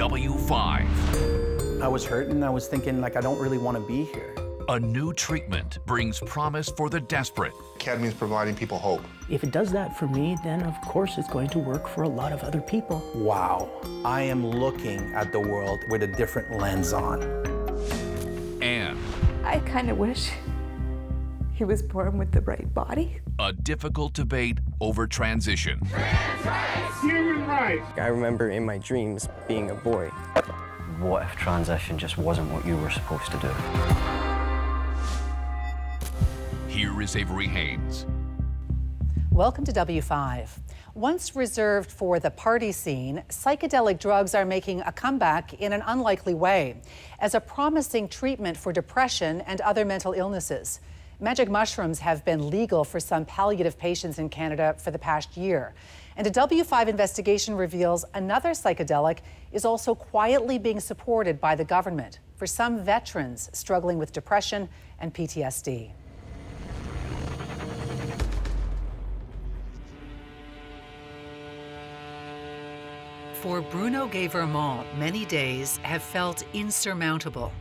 W5. I was hurting. I was thinking, like, I don't really want to be here. A new treatment brings promise for the desperate. Ketamine is providing people hope. If it does that for me, then of course it's going to work for a lot of other people. Wow. I am looking at the world with a different lens on. And I kind of wish he was born with the right body. a difficult debate over transition. Human rights. I remember in my dreams being a boy. What if transition just wasn't what you were supposed to do? Here is Avery Haynes. Welcome to W5. Once reserved for the party scene, psychedelic drugs are making a comeback in an unlikely way as a promising treatment for depression and other mental illnesses. Magic mushrooms have been legal for some palliative patients in Canada for the past year. And a W5 investigation reveals another psychedelic is also quietly being supported by the government for some veterans struggling with depression and PTSD. For Bruno Vermont, many days have felt insurmountable.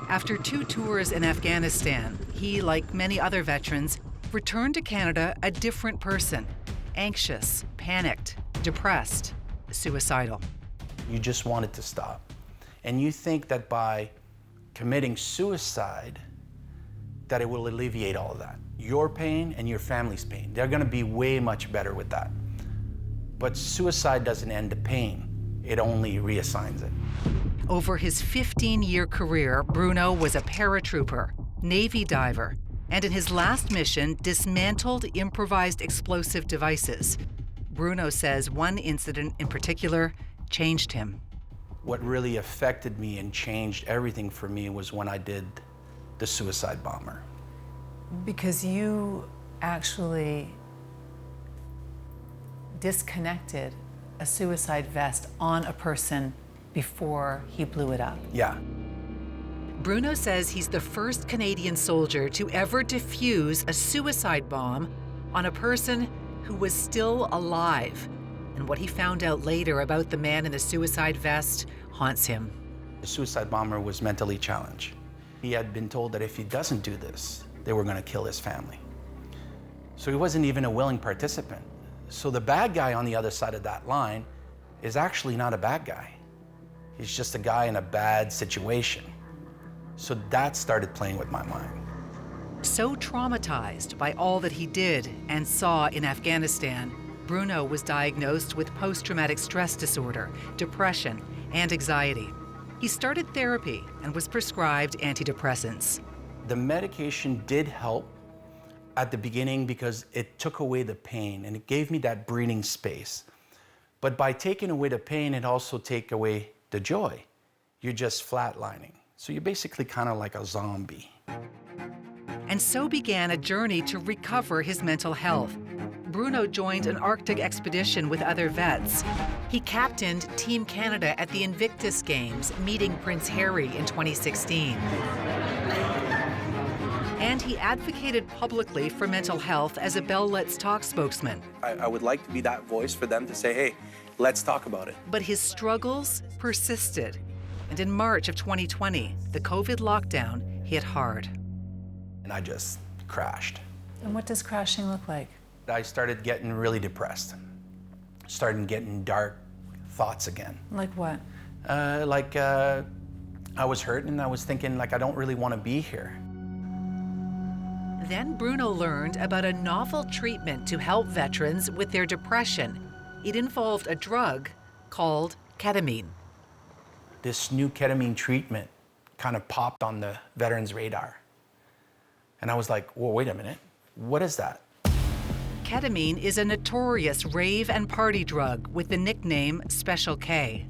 After 2 tours in Afghanistan, he, like many other veterans, returned to Canada a different person, anxious, panicked, depressed, suicidal. You just want it to stop. And you think that by committing suicide, that it will alleviate all of that. Your pain and your family's pain. They're gonna be way much better with that. But suicide doesn't end the pain, it only reassigns it. Over his 15-year career, Bruno was a paratrooper, Navy diver, and in his last mission, dismantled improvised explosive devices. Bruno says one incident in particular changed him. What really affected me and changed everything for me was when I did the suicide bomber. Because you actually disconnected a suicide vest on a person before he blew it up. Yeah. Bruno says he's the first Canadian soldier to ever defuse a suicide bomb on a person who was still alive. And what he found out later about the man in the suicide vest haunts him. The suicide bomber was mentally challenged. He had been told that if he doesn't do this, they were gonna kill his family. So he wasn't even a willing participant. So the bad guy on the other side of that line is actually not a bad guy. He's just a guy in a bad situation. So that started playing with my mind. So traumatized by all that he did and saw in Afghanistan, Bruno was diagnosed with post-traumatic stress disorder, depression, and anxiety. He started therapy and was prescribed antidepressants. The medication did help at the beginning because it took away the pain and it gave me that breathing space. But by taking away the pain, it also takes away the joy. You're just flatlining. So you're basically kind of like a zombie. And so began a journey to recover his mental health. Bruno joined an Arctic expedition with other vets. He captained Team Canada at the Invictus Games, meeting Prince Harry in 2016. And he advocated publicly for mental health as a Bell Let's Talk spokesman. I would like to be that voice for them to say, hey, let's talk about it. But his struggles persisted. And in March of 2020, the COVID lockdown hit hard. And I just crashed. And what does crashing look like? I started getting really depressed. Started getting dark thoughts again. Like what? I was hurting and I was thinking, like, I don't really want to be here. Then Bruno learned about a novel treatment to help veterans with their depression. It involved a drug called ketamine. This new ketamine treatment kind of popped on the veterans' radar. And I was like, well, wait a minute, what is that? Ketamine is a notorious rave and party drug with the nickname Special K.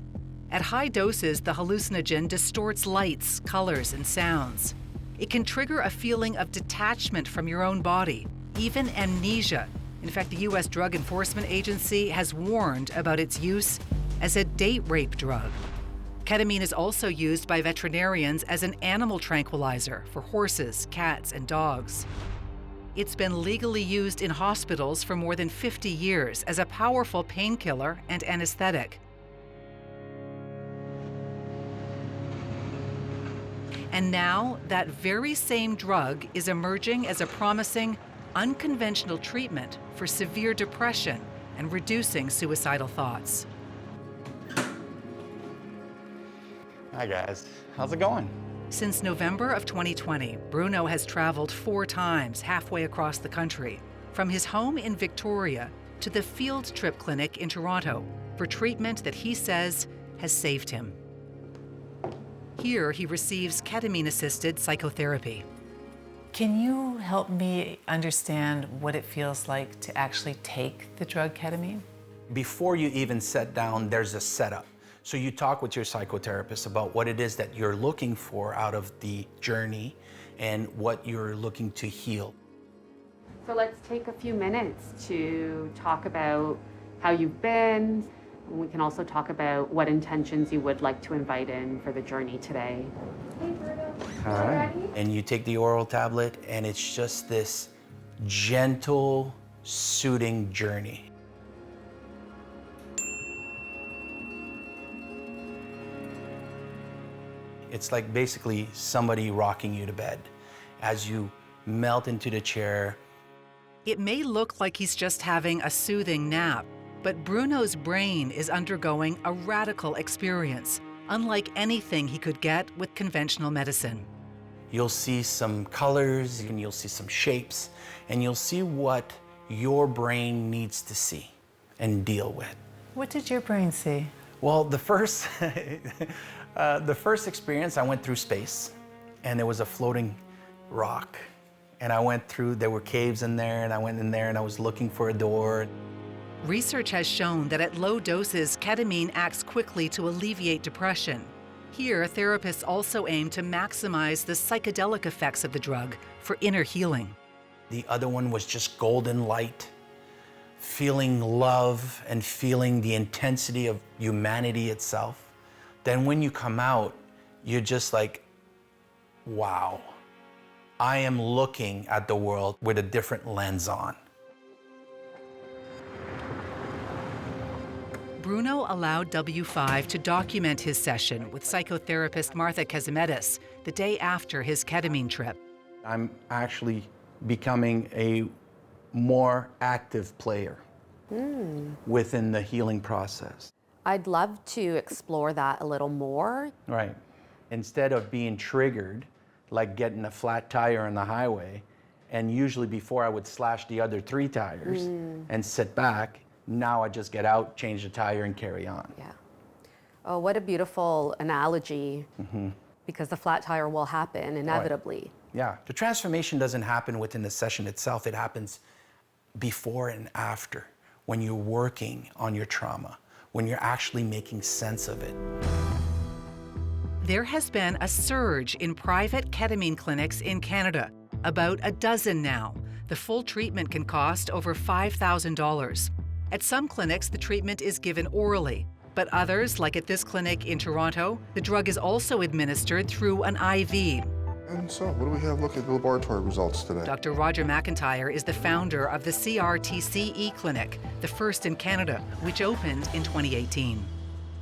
At high doses, the hallucinogen distorts lights, colors, and sounds. It can trigger a feeling of detachment from your own body, even amnesia. In fact, the U.S. Drug Enforcement Agency has warned about its use as a date rape drug. Ketamine is also used by veterinarians as an animal tranquilizer for horses, cats, and dogs. It's been legally used in hospitals for more than 50 years as a powerful painkiller and anesthetic. And now, that very same drug is emerging as a promising, unconventional treatment for severe depression and reducing suicidal thoughts. Hi guys, how's it going? Since November of 2020, Bruno has traveled 4 times halfway across the country, from his home in Victoria to the Field Trip Clinic in Toronto, for treatment that he says has saved him. Here, he receives ketamine-assisted psychotherapy. Can you help me understand what it feels like to actually take the drug ketamine? Before you even sit down, there's a setup. So you talk with your psychotherapist about what it is that you're looking for out of the journey and what you're looking to heal. So let's take a few minutes to talk about how you've been. We can also talk about what intentions you would like to invite in for the journey today. Hey, Bruno. Hi. And you take the oral tablet, and it's just this gentle, soothing journey. It's like basically somebody rocking you to bed as you melt into the chair. It may look like he's just having a soothing nap, but Bruno's brain is undergoing a radical experience, unlike anything he could get with conventional medicine. You'll see some colors and you'll see some shapes, and you'll see what your brain needs to see and deal with. What did your brain see? Well, the first experience, I went through space, and there was a floating rock. And I went through, there were caves in there, and I went in there and I was looking for a door. Research has shown that at low doses, ketamine acts quickly to alleviate depression. Here, therapists also aim to maximize the psychedelic effects of the drug for inner healing. The other one was just golden light, feeling love and feeling the intensity of humanity itself. Then when you come out, you're just like, wow, I am looking at the world with a different lens on. Bruno allowed W5 to document his session with psychotherapist Martha Kazimedis the day after his ketamine trip. I'm actually becoming a more active player within the healing process. I'd love to explore that a little more. Right. Instead of being triggered, like getting a flat tire on the highway, and usually before I would slash the other 3 tires and sit back, now I just get out, change the tire, and carry on. Yeah. Oh, what a beautiful analogy, because the flat tire will happen inevitably. Right. Yeah, the transformation doesn't happen within the session itself. It happens before and after, when you're working on your trauma, when you're actually making sense of it. There has been a surge in private ketamine clinics in Canada, about a dozen now. The full treatment can cost over $5,000. At some clinics, the treatment is given orally, but others, like at this clinic in Toronto, the drug is also administered through an IV. And so, what do we have? Look at the laboratory results today. Dr. Roger McIntyre is the founder of the CRTCE clinic, the first in Canada, which opened in 2018.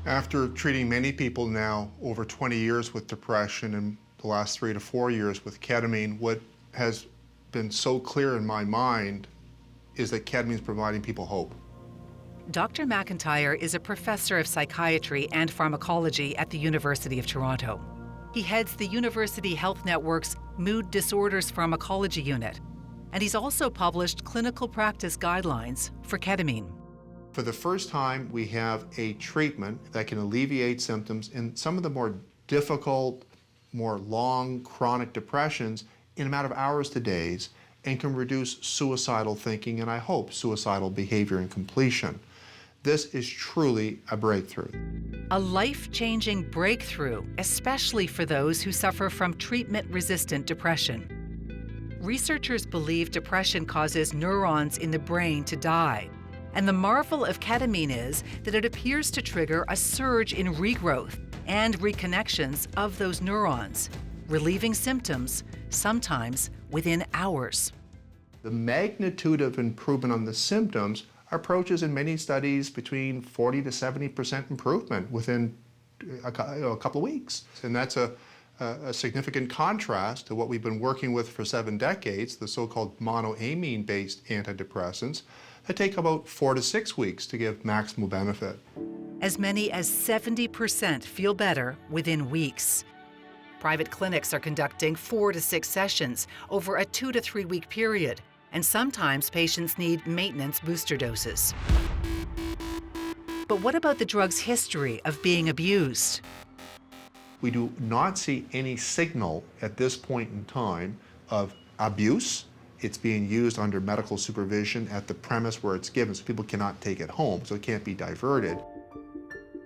After treating many people now over 20 years with depression and the last 3 to 4 years with ketamine, what has been so clear in my mind is that ketamine is providing people hope. Dr. McIntyre is a professor of psychiatry and pharmacology at the University of Toronto. He heads the University Health Network's Mood Disorders Pharmacology Unit, and he's also published clinical practice guidelines for ketamine. For the first time, we have a treatment that can alleviate symptoms in some of the more difficult, more long, chronic depressions in a matter of hours to days, and can reduce suicidal thinking and, I hope, suicidal behavior and completion. This is truly a breakthrough. A life-changing breakthrough, especially for those who suffer from treatment-resistant depression. Researchers believe depression causes neurons in the brain to die. And the marvel of ketamine is that it appears to trigger a surge in regrowth and reconnections of those neurons, relieving symptoms, sometimes within hours. The magnitude of improvement on the symptoms approaches in many studies between 40 to 70% improvement within a couple of weeks. And that's a significant contrast to what we've been working with for 7 decades, the so-called monoamine-based antidepressants that take about 4 to 6 weeks to give maximal benefit. As many as 70% feel better within weeks. Private clinics are conducting 4 to 6 sessions over a 2 to 3 week period, and sometimes patients need maintenance booster doses. But what about the drug's history of being abused? We do not see any signal at this point in time of abuse. It's being used under medical supervision at the premise where it's given, so people cannot take it home, so it can't be diverted.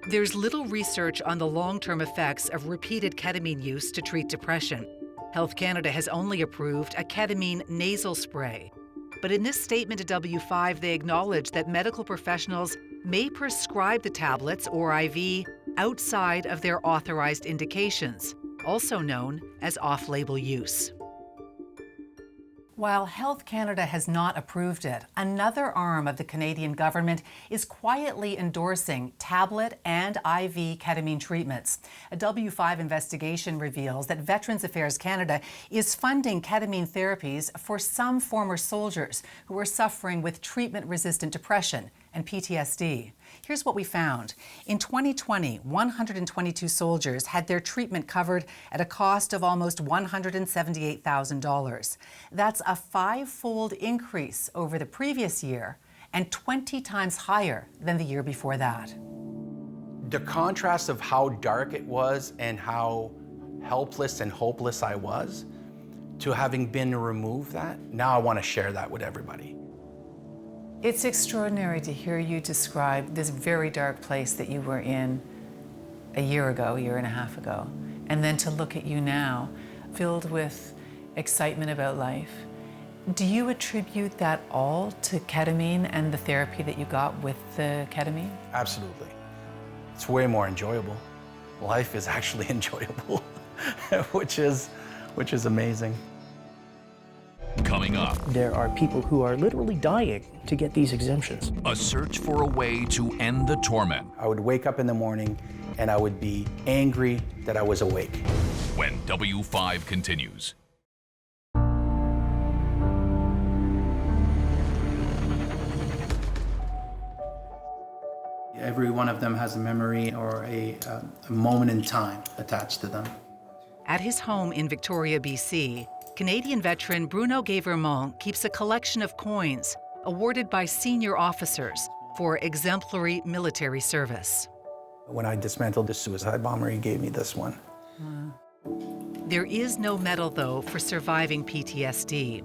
There's little research on the long-term effects of repeated ketamine use to treat depression. Health Canada has only approved a ketamine nasal spray. But in this statement to W5, they acknowledge that medical professionals may prescribe the tablets or IV outside of their authorized indications, also known as off-label use. While Health Canada has not approved it, another arm of the Canadian government is quietly endorsing tablet and IV ketamine treatments. A W5 investigation reveals that Veterans Affairs Canada is funding ketamine therapies for some former soldiers who are suffering with treatment-resistant depression and PTSD. Here's what we found. In 2020, 122 soldiers had their treatment covered at a cost of almost $178,000. That's a 5-fold increase over the previous year and 20 times higher than the year before that. The contrast of how dark it was and how helpless and hopeless I was to having been removed that, now I want to share that with everybody. It's extraordinary to hear you describe this very dark place that you were in a year ago, a year and a half ago, and then to look at you now, filled with excitement about life. Do you attribute that all to ketamine and the therapy that you got with the ketamine? Absolutely. It's way more enjoyable. Life is actually enjoyable, which is amazing. Coming up, There are people who are literally dying to get these exemptions. a search for a way to end the torment I would wake up in the morning and I would be angry that I was awake. when W5 continues. Every one of them has a memory or a moment in time attached to them. At his home in Victoria, BC, Canadian veteran Bruno keeps a collection of coins awarded by senior officers for exemplary military service. When I dismantled the suicide bomber, he gave me this one. There is no medal, though, for surviving PTSD.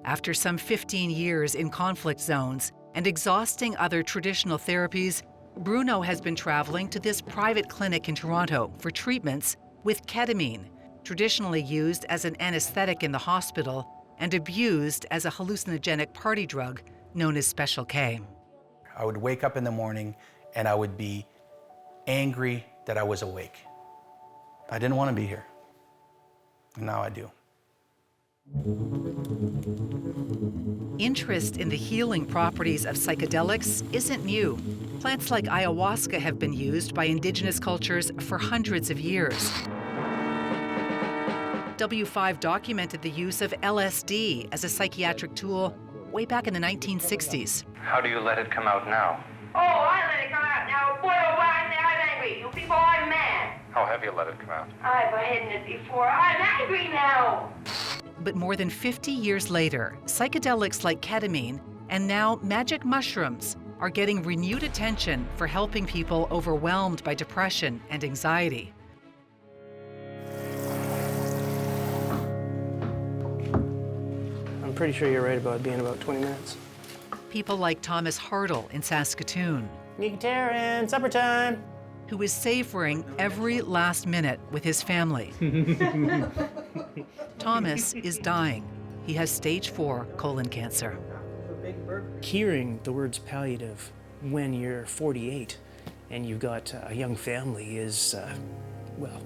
After some 15 years in conflict zones and exhausting other traditional therapies, Bruno has been traveling to this private clinic in Toronto for treatments with ketamine, traditionally used as an anesthetic in the hospital and abused as a hallucinogenic party drug known as Special K. I would wake up in the morning and I would be angry that I was awake. I didn't want to be here. And now I do. Interest in the healing properties of psychedelics isn't new. Plants like ayahuasca have been used by indigenous cultures for hundreds of years. W5 documented the use of LSD as a psychiatric tool way back in the 1960s. How do you let it come out now? Oh, I let it come out now. Boy, oh, I'm angry. You people, I'm mad. How have you let it come out? I've hidden it before. I'm angry now. But more than 50 years later, psychedelics like ketamine and now magic mushrooms are getting renewed attention for helping people overwhelmed by depression and anxiety. I'm pretty sure you're right about it being about 20 minutes. People like Thomas Hartle in Saskatoon, Taryn, supper time. who is savoring every last minute with his family. Thomas is dying. He has stage 4 colon cancer. Hearing the words palliative when you're 48 and you've got a young family is, well,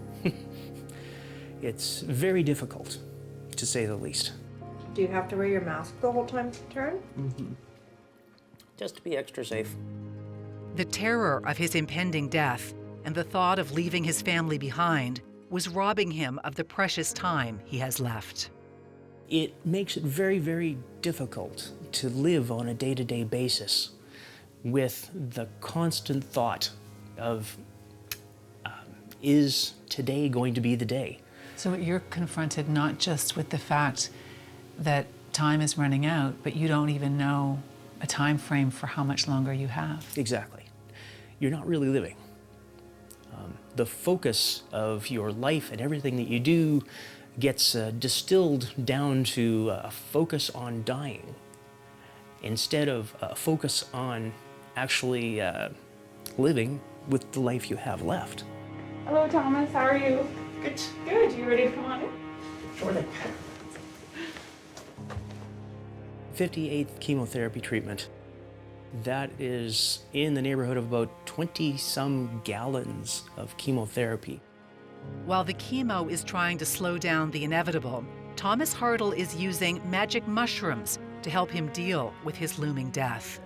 it's very difficult to say the least. Do you have to wear your mask the whole time you turn? Mm-hmm. Just to be extra safe. The terror of his impending death and the thought of leaving his family behind was robbing him of the precious time he has left. It makes it very, very difficult to live on a day-to-day basis with the constant thought of, is today going to be the day? So you're confronted not just with the fact that time is running out, but you don't even know a time frame for how much longer you have. Exactly. You're not really living. The focus of your life and everything that you do gets distilled down to a focus on dying instead of a focus on actually living with the life you have left. Hello, Thomas. How are you? Good. Good. You ready to come on in? Sure thing. 58th chemotherapy treatment. That is in the neighborhood of about 20-some gallons of chemotherapy. While the chemo is trying to slow down the inevitable, Thomas Hartle is using magic mushrooms to help him deal with his looming death.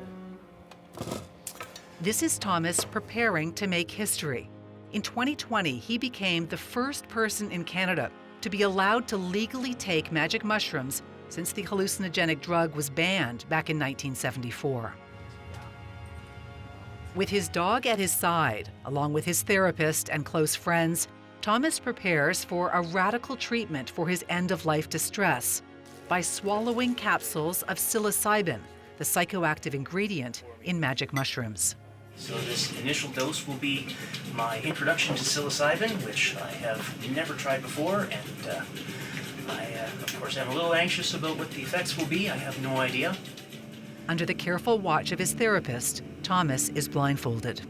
This is Thomas preparing to make history. In 2020, he became the first person in Canada to be allowed to legally take magic mushrooms since the hallucinogenic drug was banned back in 1974. With his dog at his side, along with his therapist and close friends, Thomas prepares for a radical treatment for his end-of-life distress by swallowing capsules of psilocybin, the psychoactive ingredient in magic mushrooms. So this initial dose will be my introduction to psilocybin, which I have never tried before, and I, of course, am a little anxious about what the effects will be. I have no idea. Under the careful watch of his therapist, Thomas is blindfolded.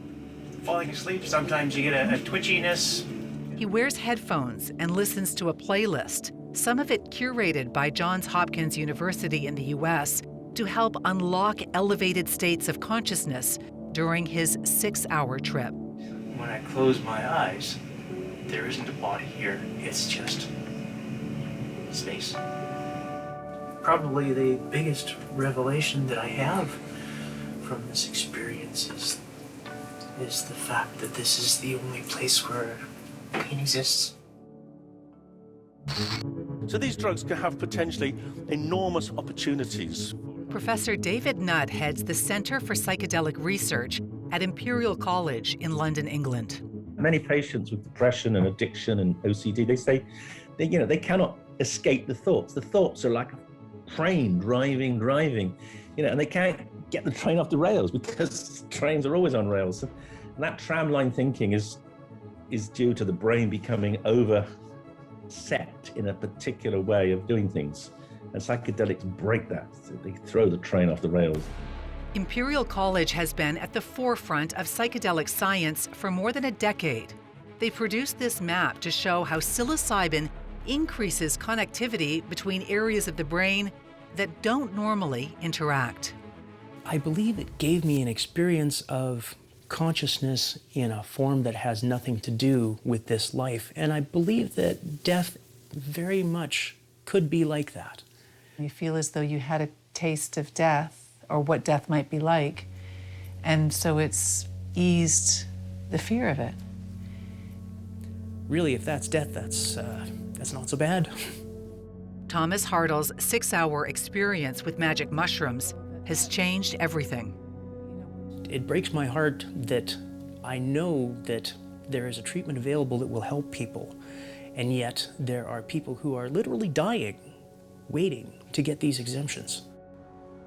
Falling asleep, sometimes you get a twitchiness. He wears headphones and listens to a playlist, some of it curated by Johns Hopkins University in the US, to help unlock elevated states of consciousness during his 6-hour trip. When I close my eyes, there isn't a body here. It's just space. Probably the biggest revelation that I have from this experience is the fact that this is the only place where pain exists. So these drugs can have potentially enormous opportunities. Professor David Nutt heads the Center for Psychedelic Research at Imperial College in London, England. Many patients with depression and addiction and OCD, they say they cannot escape the thoughts. The thoughts are like a train driving, and they can't get the train off the rails because trains are always on rails. And that tramline thinking is due to the brain becoming set in a particular way of doing things. And psychedelics break that. So they throw the train off the rails. Imperial College has been at the forefront of psychedelic science for more than a decade. They produced this map to show how psilocybin increases connectivity between areas of the brain that don't normally interact. I believe it gave me an experience of consciousness in a form that has nothing to do with this life. And I believe that death very much could be like that. You feel as though you had a taste of death or what death might be like. And so it's eased the fear of it. Really, if that's death, that's not so bad. Thomas Hartle's 6-hour experience with magic mushrooms has changed everything. It breaks my heart that I know that there is a treatment available that will help people, and yet there are people who are literally dying, waiting to get these exemptions.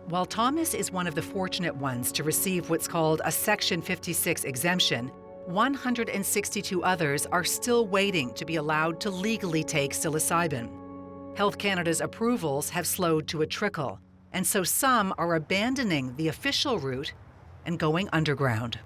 While Thomas is one of the fortunate ones to receive what's called a Section 56 exemption, 162 others are still waiting to be allowed to legally take psilocybin. Health Canada's approvals have slowed to a trickle, and so some are abandoning the official route and going underground.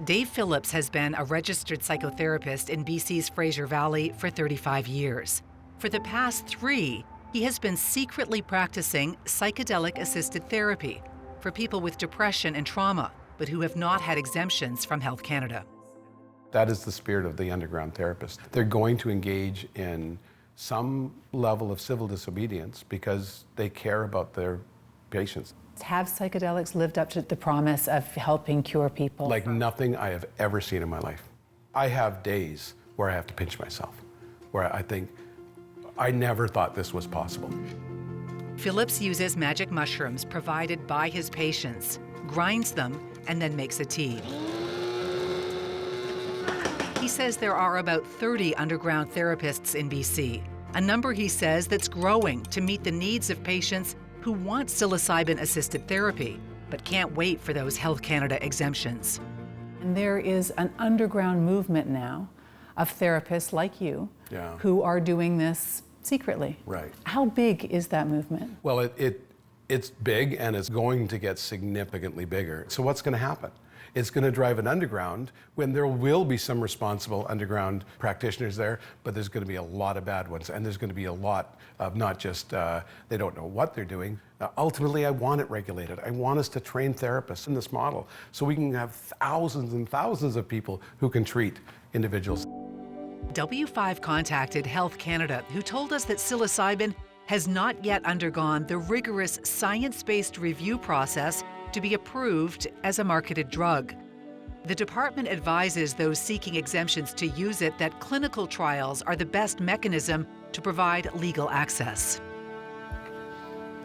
Dave Phillips has been a registered psychotherapist in BC's Fraser Valley for 35 years. For the past 3, he has been secretly practicing psychedelic-assisted therapy for people with depression and trauma, but who have not had exemptions from Health Canada. That is the spirit of the underground therapist. They're going to engage in some level of civil disobedience because they care about their patients. Have psychedelics lived up to the promise of helping cure people? Like nothing I have ever seen in my life. I have days where I have to pinch myself, where I think, I never thought this was possible. Phillips uses magic mushrooms provided by his patients, grinds them, and then makes a tea. He says there are about 30 underground therapists in BC, a number he says that's growing to meet the needs of patients who want psilocybin-assisted therapy, but can't wait for those Health Canada exemptions. And there is an underground movement now of therapists like you who are doing this secretly. Right. How big is that movement? Well, it's big and it's going to get significantly bigger. So what's going to happen? It's going to drive an underground when there will be some responsible underground practitioners there, but there's going to be a lot of bad ones. And there's going to be a lot of not just, they don't know what they're doing. Ultimately, I want it regulated. I want us to train therapists in this model so we can have thousands and thousands of people who can treat individuals. W5 contacted Health Canada, who told us that psilocybin has not yet undergone the rigorous science-based review process to be approved as a marketed drug. The department advises those seeking exemptions to use it that clinical trials are the best mechanism to provide legal access.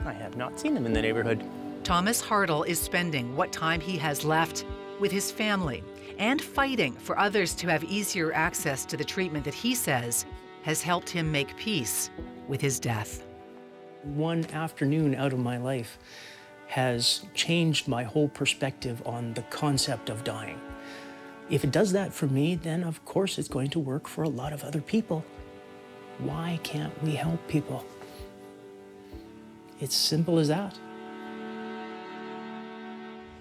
I have not seen them in the neighborhood. Thomas Hartle is spending what time he has left with his family and fighting for others to have easier access to the treatment that he says has helped him make peace with his death. One afternoon out of my life has changed my whole perspective on the concept of dying. If it does that for me, then of course it's going to work for a lot of other people. Why can't we help people? It's simple as that.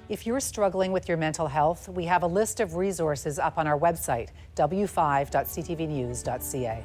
If you're struggling with your mental health, we have a list of resources up on our website, w5.ctvnews.ca.